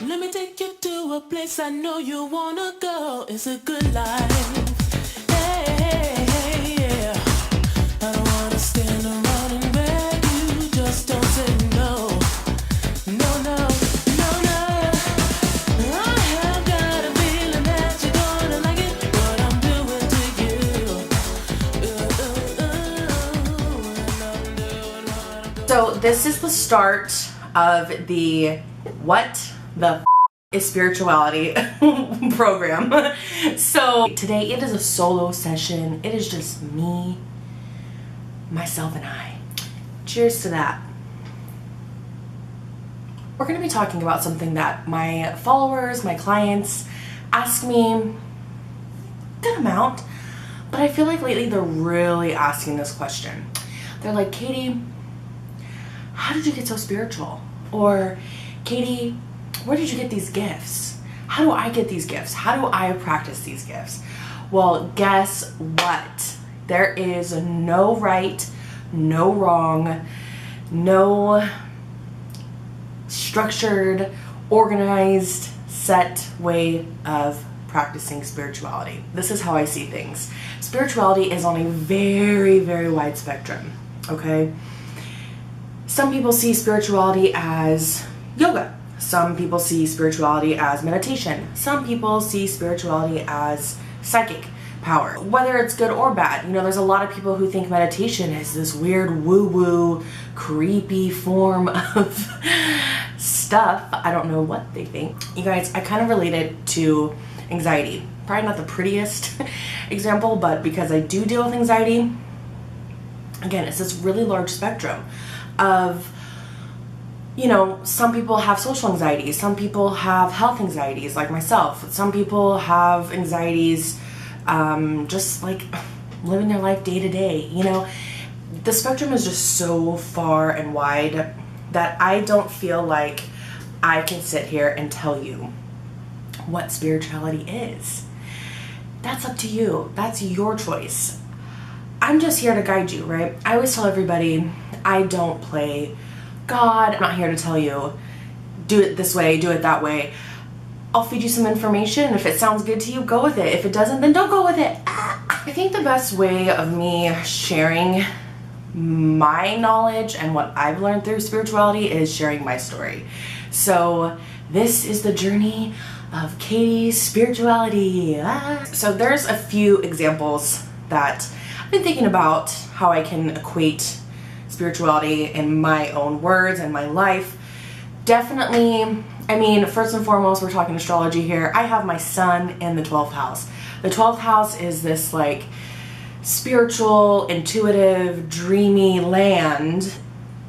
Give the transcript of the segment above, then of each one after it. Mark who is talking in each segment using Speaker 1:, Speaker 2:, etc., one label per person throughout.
Speaker 1: Let me take you to a place I know you wanna go. It's a good life. Hey, hey, hey, yeah. I don't wanna stand around and beg you. Just don't say no. No, no, no, no. I have got a feeling that you're gonna like it. What I'm doing to you. And I'm doing what I'm doing.
Speaker 2: So this is the start of the What the is Spirituality program. So today it is a solo session. It is just me, myself, and I. Cheers to that. We're going to be talking about something that my followers, my clients ask me a good amount, but I feel like lately they're really asking this question. They're like, Katie, how did you get so spiritual? Or, Katie, where did you get these gifts? How do I get these gifts? How do I practice these gifts? Well, guess what? There is no right, no wrong, no structured, organized, set way of practicing spirituality. This is how I see things. Spirituality is on a very, very wide spectrum, okay? Some people see spirituality as yoga. Some people see spirituality as meditation. Some people see spirituality as psychic power. Whether it's good or bad, you know, there's a lot of people who think meditation is this weird woo-woo, creepy form of stuff. I don't know what they think. You guys, I kind of relate it to anxiety. Probably not the prettiest example, but because I do deal with anxiety, again, it's this really large spectrum of, you know, some people have social anxieties, some people have health anxieties like myself, some people have anxieties just like living their life day to day, you know. The spectrum is just so far and wide that I don't feel like I can sit here and tell you what spirituality is. That's up to you. That's your choice. I'm just here to guide you, right? I always tell everybody I don't play God. I'm not here to tell you do it this way, do it that way. I'll feed you some information, and if it sounds good to you, go with it. If it doesn't, then don't go with it. I think the best way of me sharing my knowledge and what I've learned through spirituality is sharing my story. So this is the journey of Katie's spirituality. So there's a few examples that I've been thinking about how I can equate spirituality in my own words and my life. Definitely, I mean, first and foremost, we're talking astrology here. I have my sun in the 12th house. The 12th house is this like spiritual, intuitive, dreamy land.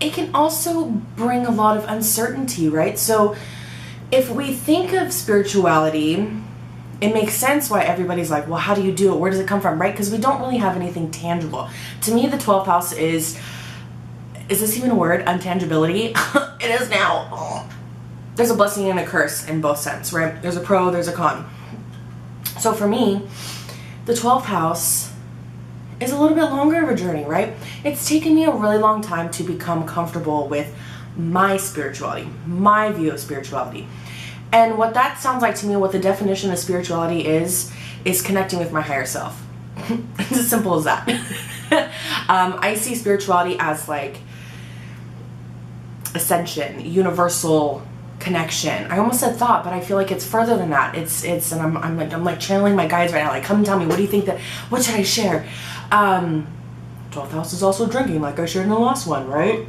Speaker 2: It can also bring a lot of uncertainty, right? So if we think of spirituality, it makes sense why everybody's like, well, how do you do it? Where does it come from, right? Because we don't really have anything tangible. To me, the 12th house is this even a word? Untangibility? It is now. Oh. There's a blessing and a curse in both sense, right? There's a pro, there's a con. So for me, the 12th house is a little bit longer of a journey, right? It's taken me a really long time to become comfortable with my spirituality, my view of spirituality. And what that sounds like to me, what the definition of spirituality is connecting with my higher self. It's as simple as that. I see spirituality as like ascension, universal connection. I almost said thought, but I feel like it's further than that. It's and I'm like channeling my guides right now. Like, come tell me, what do you think that? What should I share? 12th house is also drinking, like I shared in the last one, right?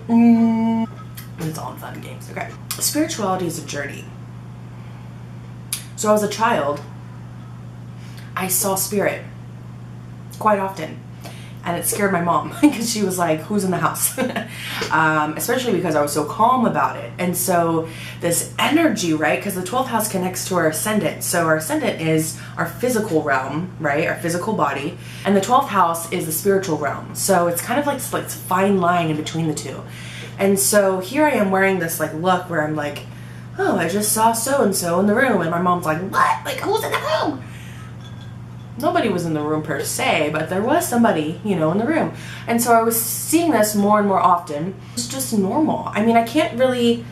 Speaker 2: It's all in fun and games. Okay. Spirituality is a journey. So as a child, I saw spirit quite often, and it scared my mom because she was like, who's in the house? Especially because I was so calm about it. And so this energy, right? Because the 12th house connects to our ascendant. So our ascendant is our physical realm, right? Our physical body. And the 12th house is the spiritual realm. So it's kind of like this fine line in between the two. And so here I am wearing this like look where I'm like, oh, I just saw so-and-so in the room. And my mom's like, what? Like, who's in the room? Nobody was in the room per se, but there was somebody, you know, in the room. And so I was seeing this more and more often. It's just normal. I mean, I can't really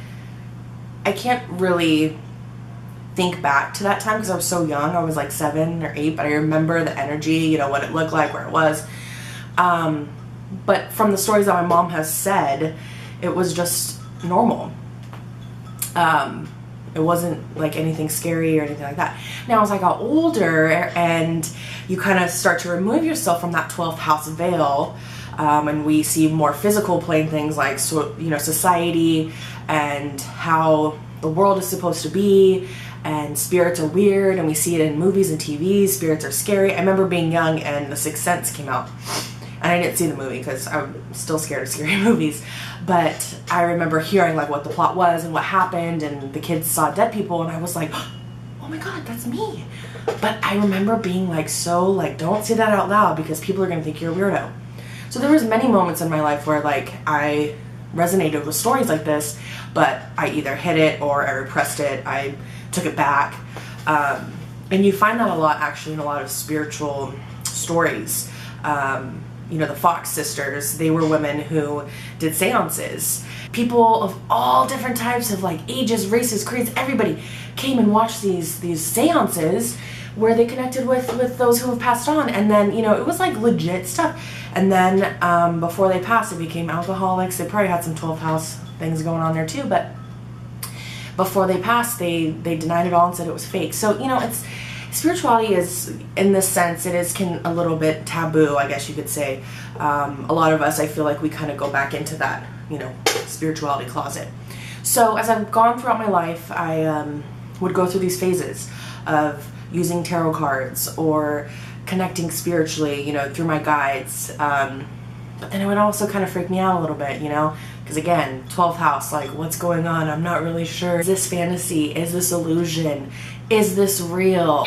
Speaker 2: think back to that time because I was so young. I was like 7 or 8, but I remember the energy, you know, what it looked like, where it was. But from the stories that my mom has said, it was just normal. It wasn't like anything scary or anything like that. Now, as I got older and you kind of start to remove yourself from that 12th house veil, and we see more physical plane things like, you know, society and how the world is supposed to be, and spirits are weird, and we see it in movies and TV. Spirits are scary. I remember being young and The Sixth Sense came out, and I didn't see the movie because I'm still scared of scary movies, but I remember hearing like what the plot was and what happened, and the kids saw dead people, and I was like, oh my god, that's me. But I remember being like, so like, don't say that out loud because people are gonna think you're a weirdo. So there was many moments in my life where like I resonated with stories like this, but I either hid it or I repressed it, I took it back. And you find that a lot actually in a lot of spiritual stories. You know, the Fox sisters, they were women who did seances. People of all different types of like ages, races, creeds, everybody came and watched these seances where they connected with those who have passed on. And then, you know, it was like legit stuff. And then before they passed, they became alcoholics. They probably had some 12th house things going on there too, but before they passed, they denied it all and said it was fake. So, you know, spirituality is, in this sense, it is a little bit taboo, I guess you could say. A lot of us, I feel like we kind of go back into that, you know, spirituality closet. So as I've gone throughout my life, I would go through these phases of using tarot cards or connecting spiritually, you know, through my guides. But then it would also kind of freak me out a little bit, you know, because again, 12th house, like, what's going on? I'm not really sure. Is this fantasy? Is this illusion? Is this real?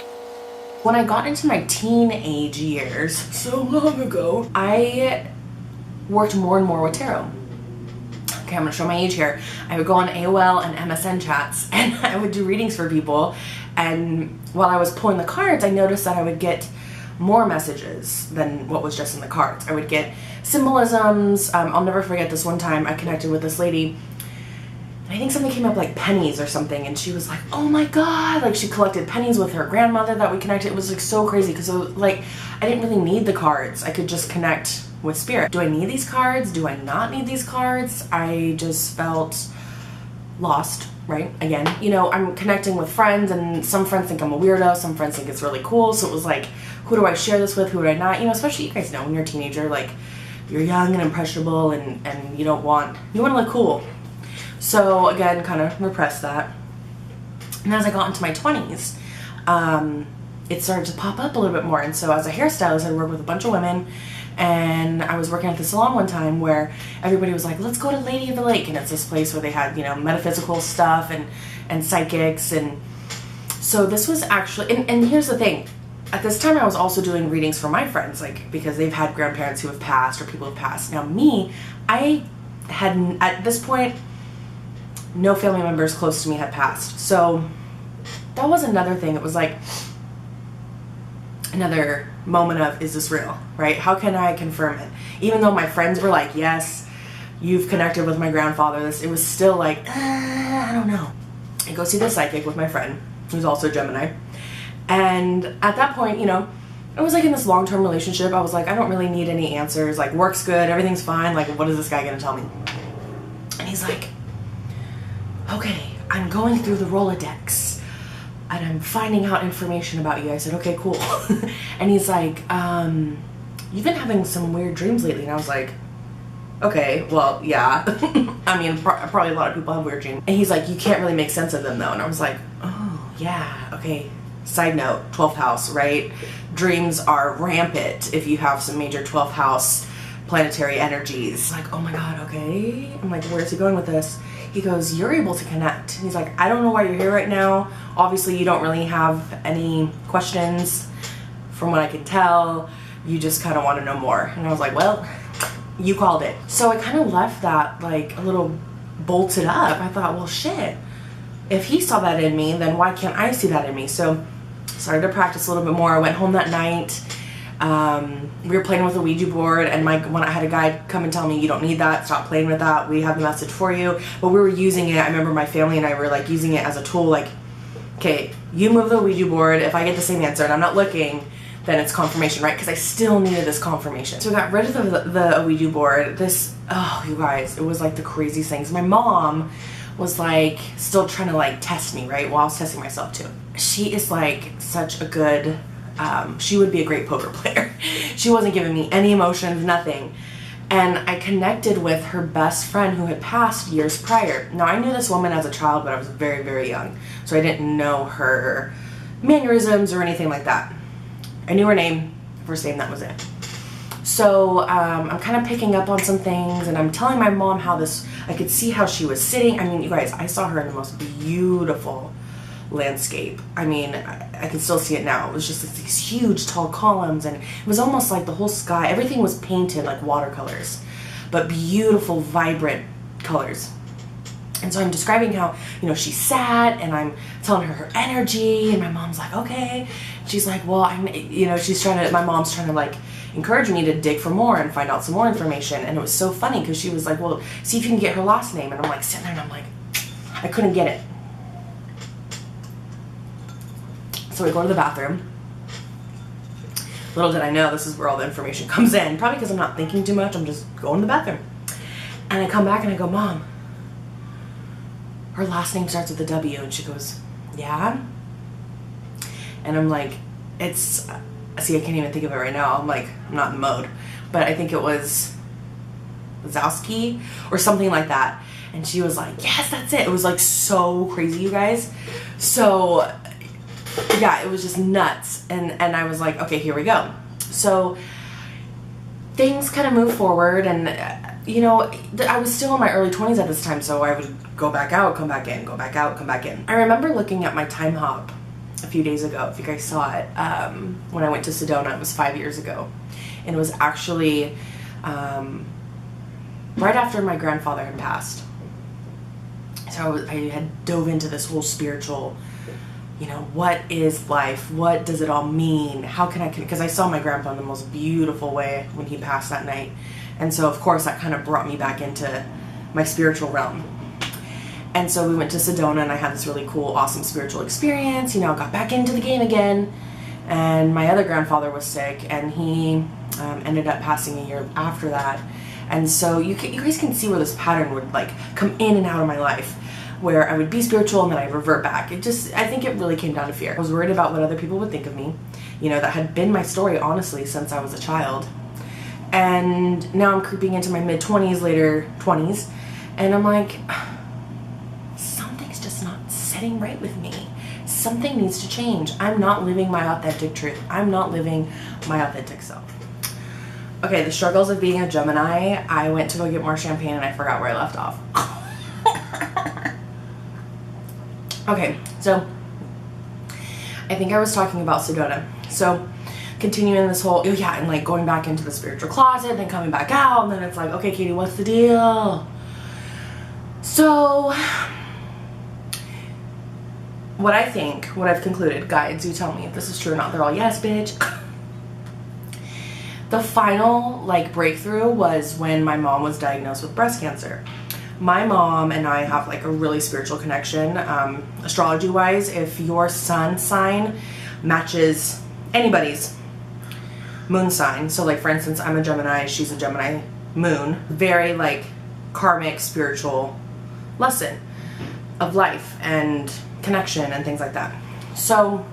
Speaker 2: When I got into my teenage years, so long ago, I worked more and more with tarot. Okay, I'm gonna show my age here. I would go on AOL and MSN chats and I would do readings for people. And while I was pulling the cards, I noticed that I would get more messages than what was just in the cards. I would get symbolisms. I'll never forget this one time I connected with this lady. I think something came up like pennies or something, and she was like, oh my god, like she collected pennies with her grandmother that we connected. It was like so crazy because like I didn't really need the cards. I could just connect with spirit. Do I need these cards? Do I not need these cards? I just felt lost, right? Again, you know, I'm connecting with friends, and some friends think I'm a weirdo, some friends think it's really cool, so it was like, who do I share this with, who do I not? You know, especially you guys know when you're a teenager, like, you're young and impressionable, and you want to look cool. So again, kind of repressed that. And as I got into my 20s, it started to pop up a little bit more. And so as a hairstylist, I worked with a bunch of women, and I was working at the salon one time where everybody was like, let's go to Lady of the Lake. And it's this place where they had, you know, metaphysical stuff and psychics. And so this was actually, and here's the thing. At this time, I was also doing readings for my friends, like, because they've had grandparents who have passed or people who have passed. Now me, I had, at this point, no family members close to me had passed. So that was another thing. It was like another moment of, is this real, right? How can I confirm it? Even though my friends were like, yes, you've connected with my grandfather, it was still like, I don't know. I go see the psychic with my friend, who's also a Gemini. And at that point, you know, I was like in this long-term relationship. I was like, I don't really need any answers. Like, work's good, everything's fine. Like, what is this guy gonna tell me? And he's like, okay, I'm going through the Rolodex and I'm finding out information about you. I said, okay, cool. And he's like, you've been having some weird dreams lately. And I was like, okay, well, yeah. I mean, probably a lot of people have weird dreams. And he's like, you can't really make sense of them though. And I was like, oh, yeah, okay. Side note, 12th house, right? Dreams are rampant if you have some major 12th house planetary energies. Like, oh my god, okay. I'm like, where's he going with this? He goes, you're able to connect. He's like, I don't know why you're here right now. Obviously, you don't really have any questions from what I can tell. You just kind of want to know more. And I was like, well, you called it. So I kind of left that like a little bolted up. I thought, well, shit. If he saw that in me, then why can't I see that in me? So I started to practice a little bit more. I went home that night. We were playing with a Ouija board, and when I had a guy come and tell me, you don't need that, stop playing with that, we have the message for you. But we were using it. I remember my family and I were like using it as a tool, like, okay, You move the Ouija board. If I get the same answer and I'm not looking, then it's confirmation, right? Because I still needed this confirmation. So I got rid of the Ouija board. This, oh, you guys, it was like the craziest things. My mom was like still trying to like test me, right? Well, I was testing myself too. She is like such a good, she would be a great poker player. She wasn't giving me any emotions, nothing. And I connected with her best friend who had passed years prior. Now, I knew this woman as a child, but I was very, very young. So I didn't know her mannerisms or anything like that. I knew her name, first name, that was it. So I'm kind of picking up on some things, and I'm telling my mom how this, I could see how she was sitting. I mean, you guys, I saw her in the most beautiful landscape. I mean, I can still see it now. It was just like these huge tall columns, and it was almost like the whole sky, everything was painted like watercolors, but beautiful, vibrant colors. And so I'm describing how, you know, she sat, and I'm telling her energy, and my mom's like, okay. She's like, well, you know, my mom's trying to like encourage me to dig for more and find out some more information. And it was so funny because she was like, well, see if you can get her last name. And I'm like sitting there and I'm like, I couldn't get it. So we go to the bathroom. Little did I know this is where all the information comes in. Probably because I'm not thinking too much. I'm just going to the bathroom. And I come back and I go, Mom, her last name starts with a W. And she goes, yeah? And I'm like, see, I can't even think of it right now. I'm like, I'm not in the mode. But I think it was Wazowski or something like that. And she was like, yes, that's it. It was like so crazy, you guys. So yeah, it was just nuts. And I was like, okay, here we go. So things kind of moved forward, and you know, I was still in my early 20s at this time, so I would go back out, come back in, go back out, come back in. I remember looking at my time hop a few days ago, if you guys saw it, when I went to Sedona. It was 5 years ago, and it was actually right after my grandfather had passed. So I had dove into this whole spiritual, you know, what is life? What does it all mean? How can I, because I saw my grandpa in the most beautiful way when he passed that night. And so of course that kind of brought me back into my spiritual realm. And so we went to Sedona, and I had this really cool, awesome spiritual experience. You know, got back into the game again. And my other grandfather was sick, and he ended up passing a year after that. And so you guys can see where this pattern would like come in and out of my life, where I would be spiritual and then I'd revert back. I think it really came down to fear. I was worried about what other people would think of me. You know, that had been my story, honestly, since I was a child. And now I'm creeping into my mid-20s, later 20s, and I'm like, something's just not sitting right with me. Something needs to change. I'm not living my authentic truth. I'm not living my authentic self. Okay, the struggles of being a Gemini. I went to go get more champagne and I forgot where I left off. Okay, so I think I was talking about Sedona. So continuing this whole, oh yeah, and like going back into the spiritual closet, then coming back out, and then it's like, okay, Katie, what's the deal? So what I've concluded, guides, you tell me if this is true or not. They're all, yes, bitch. The final like breakthrough was when my mom was diagnosed with breast cancer. My mom and I have like a really spiritual connection. Astrology wise, if your sun sign matches anybody's moon sign, so like for instance, I'm a Gemini, she's a Gemini moon, very like karmic spiritual lesson of life and connection and things like that. So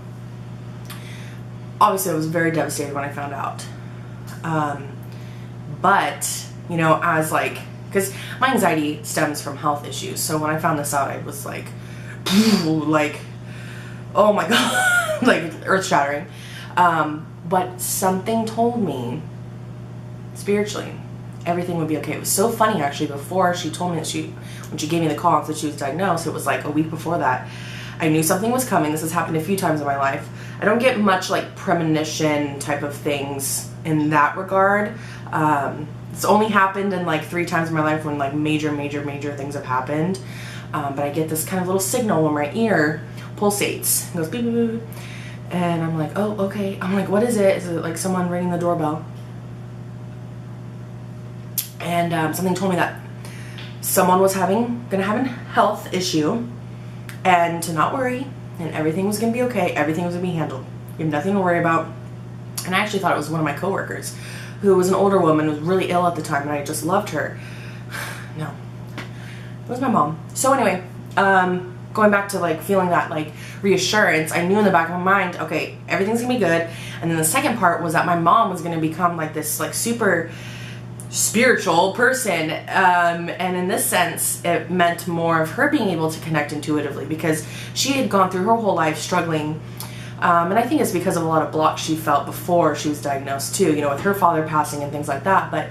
Speaker 2: obviously I was very devastated when I found out. But you know, as like, because my anxiety stems from health issues, so when I found this out, I was like, like, oh my god, like earth-shattering. But something told me spiritually everything would be okay. It was so funny actually. Before she told me that when she gave me the call that she was diagnosed, it was like a week before that. I knew something was coming. This has happened a few times in my life. I don't get much like premonition type of things in that regard. It's only happened in like 3 times in my life when like major things have happened. But I get this kind of little signal when my ear pulsates. It goes beep, beep, beep. And I'm like, oh, okay. I'm like, what is it? Is it like someone ringing the doorbell? And something told me that someone was gonna have a health issue, and to not worry, and everything was going to be okay. Everything was going to be handled. You have nothing to worry about. And I actually thought it was one of my coworkers who was an older woman, who was really ill at the time, and I just loved her. No, it was my mom. So anyway, going back to like feeling that like reassurance, I knew in the back of my mind, okay, everything's gonna be good. And then the second part was that my mom was gonna become like this like super spiritual person, and in this sense it meant more of her being able to connect intuitively, because she had gone through her whole life struggling, and I think it's because of a lot of blocks she felt before she was diagnosed too, you know, with her father passing and things like that. But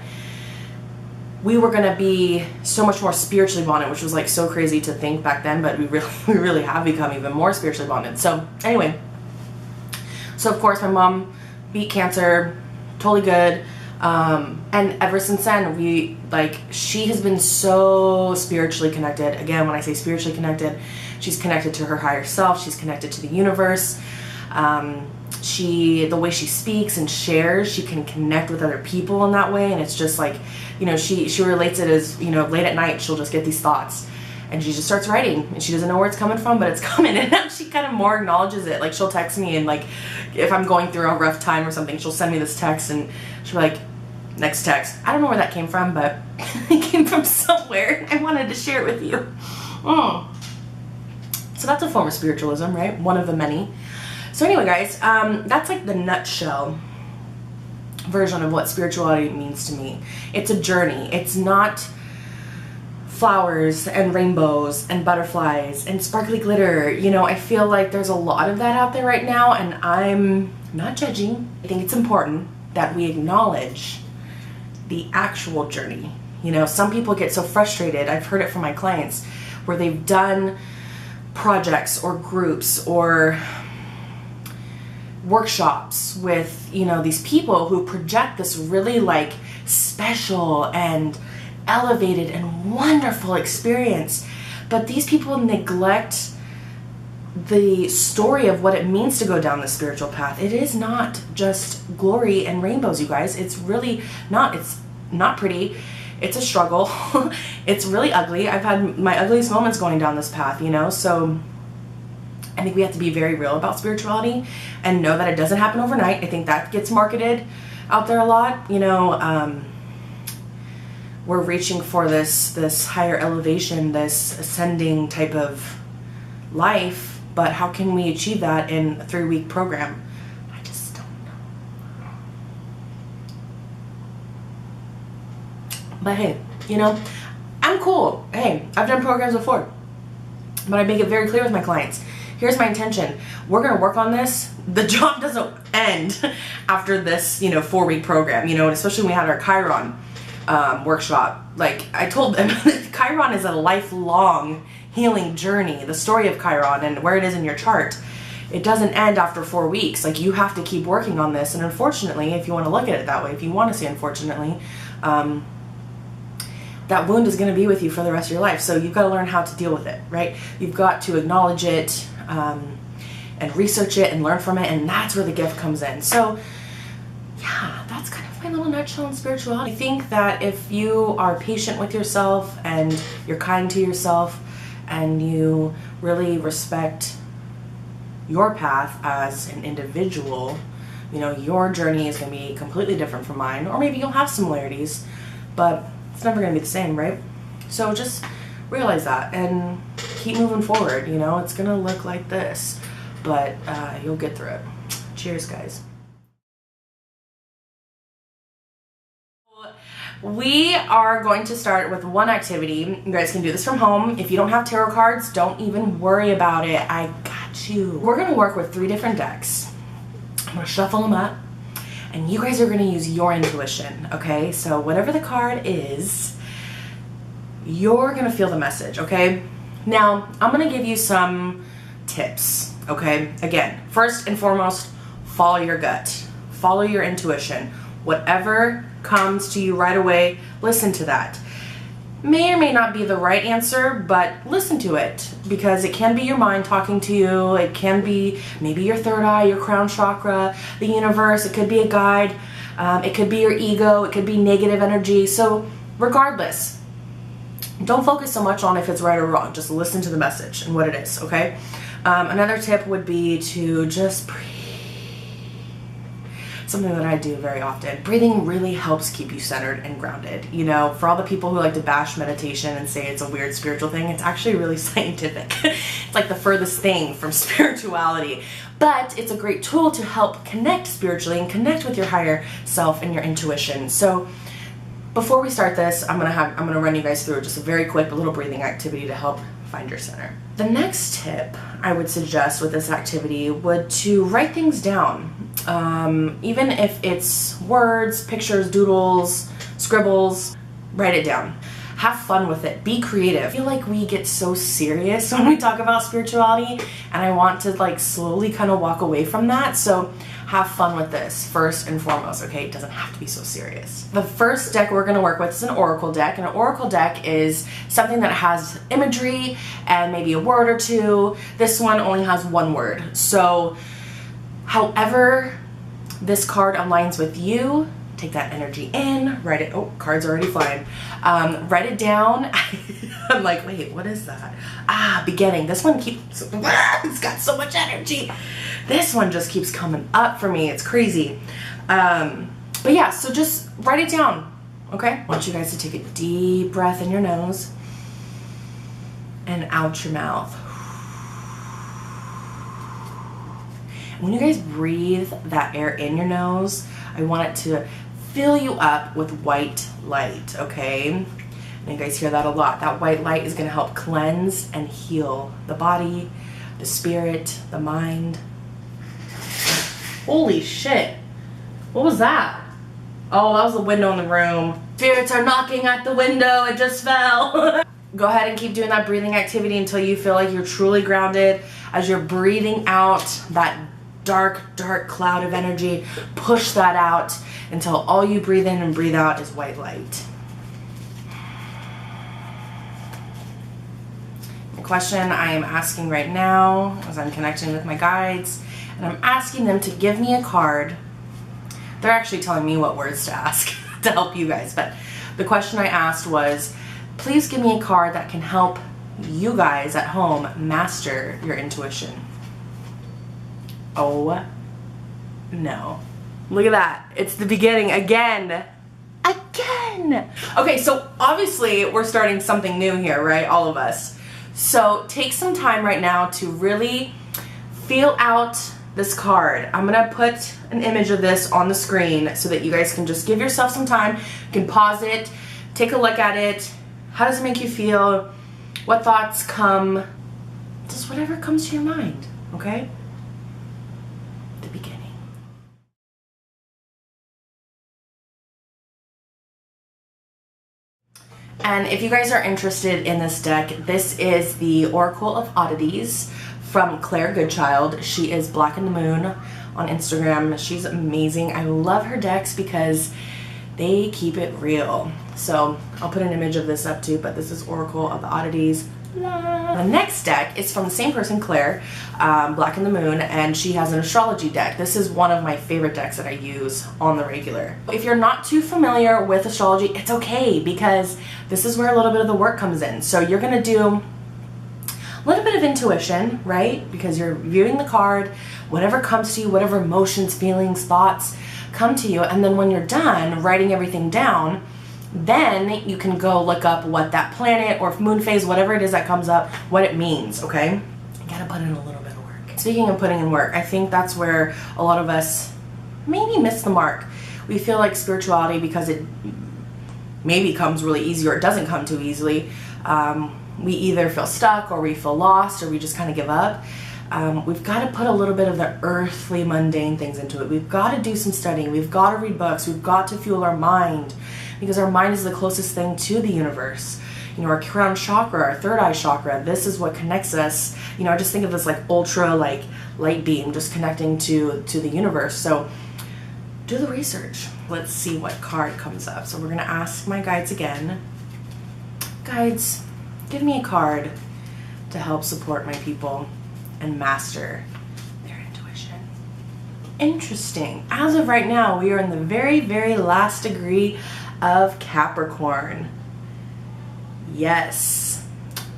Speaker 2: we were gonna be so much more spiritually bonded, which was like so crazy to think back then, but we really have become even more spiritually bonded. So anyway, so of course my mom beat cancer, totally good. And ever since then, she has been so spiritually connected. Again, when I say spiritually connected, she's connected to her higher self. She's connected to the universe. The way she speaks and shares, she can connect with other people in that way. And it's just like, you know, she relates it as, you know, late at night, she'll just get these thoughts and she just starts writing, and she doesn't know where it's coming from, but it's coming. And she kind of more acknowledges it. Like, she'll text me, and like, if I'm going through a rough time or something, she'll send me this text, and she'll be like, next text. I don't know where that came from, but it came from somewhere. I wanted to share it with you. So that's a form of spiritualism, right? One of the many. So anyway, guys, that's like the nutshell version of what spirituality means to me. It's a journey. It's not flowers and rainbows and butterflies and sparkly glitter. You know, I feel like there's a lot of that out there right now, and I'm not judging. I think it's important that we acknowledge the actual journey. You know, some people get so frustrated. I've heard it from my clients where they've done projects or groups or workshops with, you know, these people who project this really like special and elevated and wonderful experience, but these people neglect the story of what it means to go down the spiritual path. It is not just glory and rainbows, you guys. It's really not. It's not pretty. It's a struggle. It's really ugly. I've had my ugliest moments going down this path, you know. So I think we have to be very real about spirituality and know that it doesn't happen overnight. I think that gets marketed out there a lot, you know. We're reaching for this higher elevation, this ascending type of life, but how can we achieve that in a 3-week program? I just don't know. But hey, you know, I'm cool. Hey, I've done programs before, but I make it very clear with my clients. Here's my intention. We're going to work on this. The job doesn't end after this, you know, 4-week program, you know, and especially when we had our Chiron workshop. Like I told them, Chiron is a lifelong healing journey. The story of Chiron and where it is in your chart, it doesn't end after 4 weeks. Like, you have to keep working on this. And unfortunately, if you want to look at it that way, if you want to say unfortunately, that wound is going to be with you for the rest of your life. So you've got to learn how to deal with it, right? You've got to acknowledge it, and research it and learn from it, and that's where the gift comes in. So yeah, that's kind of my little nutshell on spirituality. I think that if you are patient with yourself and you're kind to yourself and you really respect your path as an individual, you know, your journey is going to be completely different from mine, or maybe you'll have similarities, but it's never going to be the same, right? So just realize that and keep moving forward. You know, it's going to look like this, but you'll get through it. Cheers, guys. We are going to start with one activity. You guys can do this from home. If you don't have tarot cards, don't even worry about it. I got you. We're going to work with 3 different decks. I'm going to shuffle them up, and you guys are going to use your intuition, okay? So whatever the card is, you're going to feel the message, okay? Now, I'm going to give you some tips, okay? Again, first and foremost, follow your gut. Follow your intuition. Whatever comes to you right away, listen to that. May or may not be the right answer, but listen to it, because it can be your mind talking to you. It can be maybe your third eye, your crown chakra, the universe. It could be a guide. It could be your ego. It could be negative energy. So regardless, don't focus so much on if it's right or wrong. Just listen to the message and what it is, okay? Another tip would be to just breathe. Something that I do very often. Breathing really helps keep you centered and grounded. You know, for all the people who like to bash meditation and say it's a weird spiritual thing, it's actually really scientific. It's like the furthest thing from spirituality. But it's a great tool to help connect spiritually and connect with your higher self and your intuition. So before we start this, I'm gonna run you guys through just a very quick little breathing activity to help find your center. The next tip I would suggest with this activity would to write things down. Even if it's words, pictures, doodles, scribbles, write it down. Have fun with it. Be creative. I feel like we get so serious when we talk about spirituality, and I want to like slowly kind of walk away from that. So have fun with this first and foremost, okay? It doesn't have to be so serious. The first deck we're gonna work with is an oracle deck, and an oracle deck is something that has imagery and maybe a word or two. This one only has one word. So however this card aligns with you, take that energy in, write it, oh, card's already flying. Write it down. I'm like, wait, what is that? Ah, beginning. This one keeps, it's got so much energy. This one just keeps coming up for me. It's crazy. But yeah, so just write it down, okay? I want you guys to take a deep breath in your nose and out your mouth. When you guys breathe that air in your nose, I want it to fill you up with white light, okay? And you guys hear that a lot. That white light is gonna help cleanse and heal the body, the spirit, the mind. Holy shit. What was that? Oh, that was the window in the room. Spirits are knocking at the window. It just fell. Go ahead and keep doing that breathing activity until you feel like you're truly grounded. As you're breathing out that dark, dark cloud of energy, push that out until all you breathe in and breathe out is white light. The question I am asking right now, as I'm connecting with my guides, and I'm asking them to give me a card. They're actually telling me what words to ask to help you guys, but the question I asked was, please give me a card that can help you guys at home master your intuition. Oh no. Look at that. It's the beginning again. Again. Okay, so obviously we're starting something new here, right? All of us. So take some time right now to really feel out this card. I'm gonna put an image of this on the screen so that you guys can just give yourself some time. You can pause it, take a look at it. How does it make you feel? What thoughts come? Just whatever comes to your mind, okay? The beginning. And if you guys are interested in this deck, this is the Oracle of Oddities from Claire Goodchild. She is Black in the Moon on Instagram. She's amazing. I love her decks because they keep it real. So I'll put an image of this up too, but this is Oracle of the Oddities. The next deck is from the same person, Claire, Black in the Moon, and she has an astrology deck. This is one of my favorite decks that I use on the regular. If you're not too familiar with astrology, it's okay, because this is where a little bit of the work comes in. So you're gonna do a little bit of intuition, right? Because you're viewing the card, whatever comes to you, whatever emotions, feelings, thoughts come to you, and then when you're done writing everything down, then you can go look up what that planet or moon phase, whatever it is that comes up, what it means, okay? You gotta put in a little bit of work. Speaking of putting in work, I think that's where a lot of us maybe miss the mark. We feel like spirituality, because it maybe comes really easy or it doesn't come too easily, we either feel stuck or we feel lost or we just kind of give up. We've got to put a little bit of the earthly, mundane things into it. We've got to do some studying. We've got to read books. We've got to fuel our mind, because our mind is the closest thing to the universe. You know, our crown chakra, our third eye chakra, this is what connects us. You know, I just think of this like ultra like light beam just connecting to the universe. So do the research. Let's see what card comes up. So we're going to ask my guides again. Guides, give me a card to help support my people and master their intuition. Interesting. As of right now, we are in the very, very last degree of Capricorn. Yes.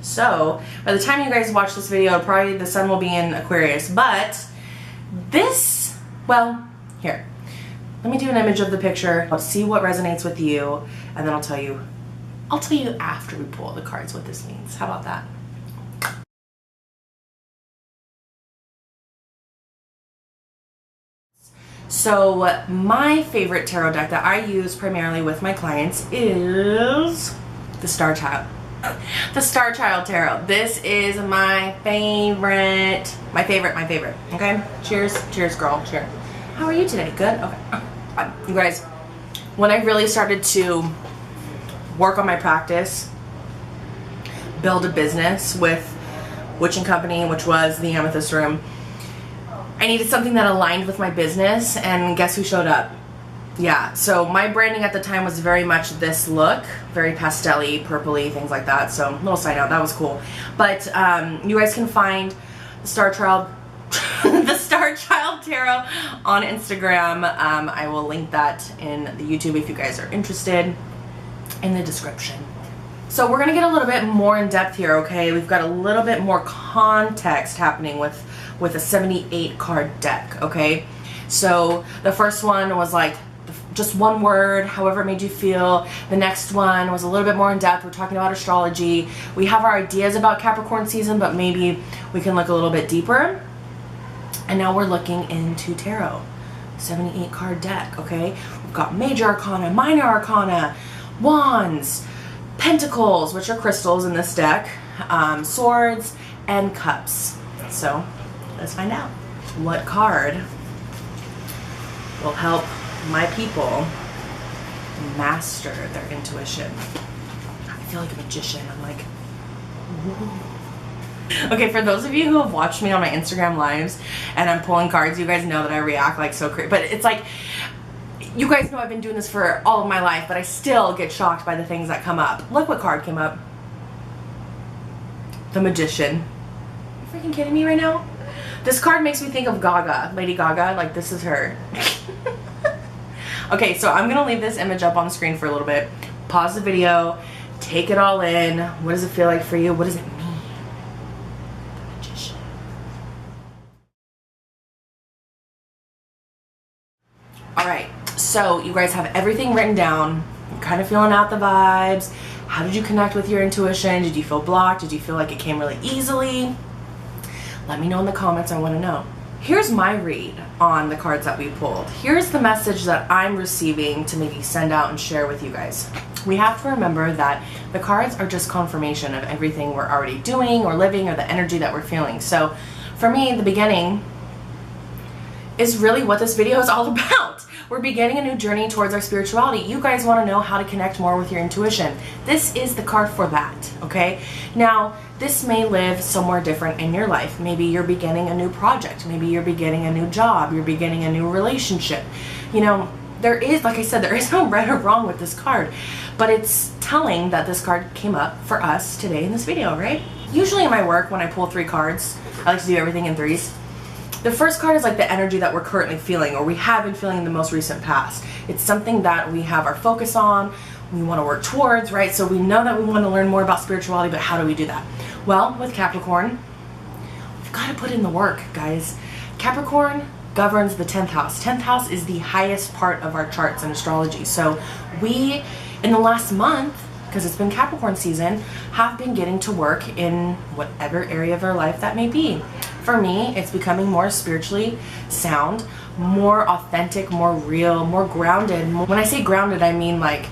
Speaker 2: So by the time you guys watch this video, probably the sun will be in Aquarius, but this, well, here, let me do an image of the picture. I'll see what resonates with you, and then I'll tell you after we pull the cards what this means. How about that? So my favorite tarot deck that I use primarily with my clients is the Star Child. The Star Child Tarot. This is my favorite. My favorite. Okay? Cheers. Cheers, girl. Cheers. How are you today? Good? Okay. Fine. You guys, when I really started to work on my practice, build a business with Witching Company, which was the Amethyst Room, I needed something that aligned with my business, and guess who showed up? Yeah, so my branding at the time was very much this look, very pastel-y, purpley, things like that. So little side note, that was cool. But you guys can find the Star Child, the Star Child Tarot on Instagram. I will link that in the YouTube if you guys are interested, in the description. So we're gonna get a little bit more in depth here, okay? We've got a little bit more context happening with a 78 card deck, okay? So the first one was like just one word, however it made you feel. The next one was a little bit more in depth. We're talking about astrology. We have our ideas about Capricorn season, but maybe we can look a little bit deeper. And now we're looking into tarot, 78 card deck, okay? We've got major arcana, minor arcana, wands, pentacles, which are crystals in this deck, swords, and cups. So let's find out what card will help my people master their intuition. I feel like a magician. I'm like, ooh. Okay, for those of you who have watched me on my Instagram lives and I'm pulling cards, you guys know that I react like so crazy. But it's like, you guys know I've been doing this for all of my life, but I still get shocked by the things that come up. Look what card came up. The Magician. Are you freaking kidding me right now? This card makes me think of Gaga, Lady Gaga, like this is her. Okay, so I'm gonna leave this image up on the screen for a little bit. Pause the video, take it all in. What does it feel like for you? What does it mean? The Magician. Alright, so you guys have everything written down. You're kind of feeling out the vibes. How did you connect with your intuition? Did you feel blocked? Did you feel like it came really easily? Let me know in the comments, I want to know. Here's my read on the cards that we pulled. Here's the message that I'm receiving to maybe send out and share with you guys. We have to remember that the cards are just confirmation of everything we're already doing or living or the energy that we're feeling. So for me, the beginning is really what this video is all about. We're beginning a new journey towards our spirituality. You guys want to know how to connect more with your intuition. This is the card for that, okay? Now, this may live somewhere different in your life. Maybe you're beginning a new project. Maybe you're beginning a new job. You're beginning a new relationship. You know, there is, like I said, there is no right or wrong with this card, but it's telling that this card came up for us today in this video, right? Usually in my work, when I pull 3 cards, I like to do everything in threes. The first card is like the energy that we're currently feeling or we have been feeling in the most recent past. It's something that we have our focus on, we want to work towards, right? So we know that we want to learn more about spirituality, but how do we do that? Well, with Capricorn, we've got to put in the work, guys. Capricorn governs the 10th house. 10th house is the highest part of our charts in astrology. So we, in the last month, because it's been Capricorn season, have been getting to work in whatever area of our life that may be. For me, it's becoming more spiritually sound, more authentic, more real, more grounded. When I say grounded, I mean like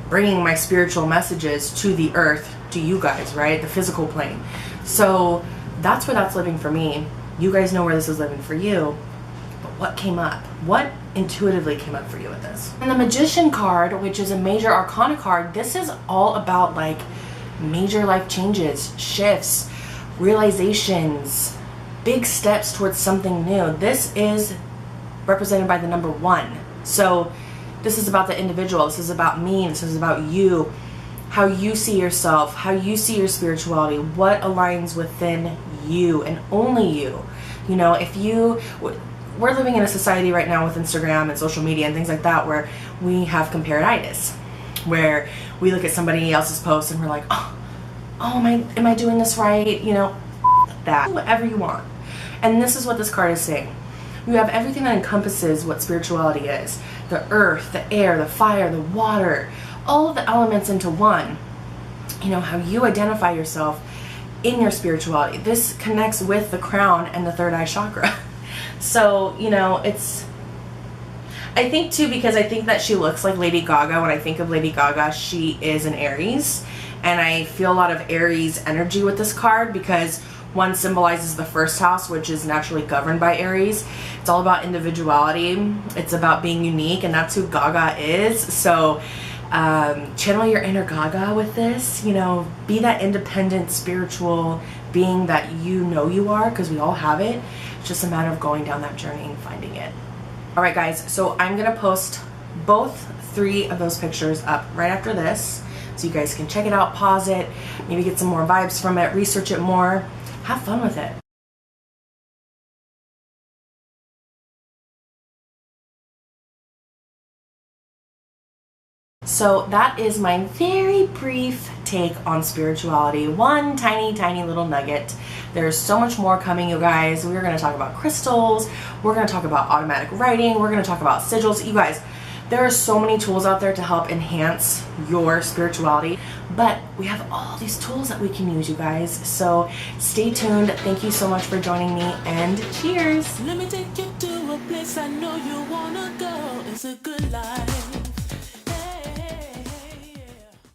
Speaker 2: bringing my spiritual messages to the earth, to you guys, right? The physical plane. So that's where that's living for me. You guys know where this is living for you. But what came up? What intuitively came up for you with this? And the Magician card, which is a major arcana card, this is all about like major life changes, shifts, realizations, big steps towards something new. This is represented by the number 1. So this is about the individual. This is about me. This is about you, how you see yourself, how you see your spirituality, what aligns within you and only you. You know, if you, we're living in a society right now with Instagram and social media and things like that where we have comparatitis, where we look at somebody else's post and we're like, oh, oh, am I doing this right? You know, that. Whatever you want. And this is what this card is saying. You have everything that encompasses what spirituality is. The earth, the air, the fire, the water, all of the elements into one. You know, how you identify yourself in your spirituality. This connects with the crown and the third eye chakra. So, you know, I think too, because I think that she looks like Lady Gaga. When I think of Lady Gaga, she is an Aries. And I feel a lot of Aries energy with this card because one symbolizes the first house, which is naturally governed by Aries. It's all about individuality. It's about being unique, and that's who Gaga is. So channel your inner Gaga with this. You know, be that independent spiritual being that you know you are, because we all have it. It's just a matter of going down that journey and finding it. All right, guys, so I'm gonna post both 3 of those pictures up right after this, so you guys can check it out, pause it, maybe get some more vibes from it, research it more, have fun with it. So that is my very brief take on spirituality. One tiny, tiny little nugget. There's so much more coming, you guys. We're going to talk about crystals. We're going to talk about automatic writing. We're going to talk about sigils. You guys, there are so many tools out there to help enhance your spirituality. But we have all these tools that we can use, you guys. So stay tuned. Thank you so much for joining me, and cheers.
Speaker 1: Let me take you to a place I know you wanna go. It's a good life.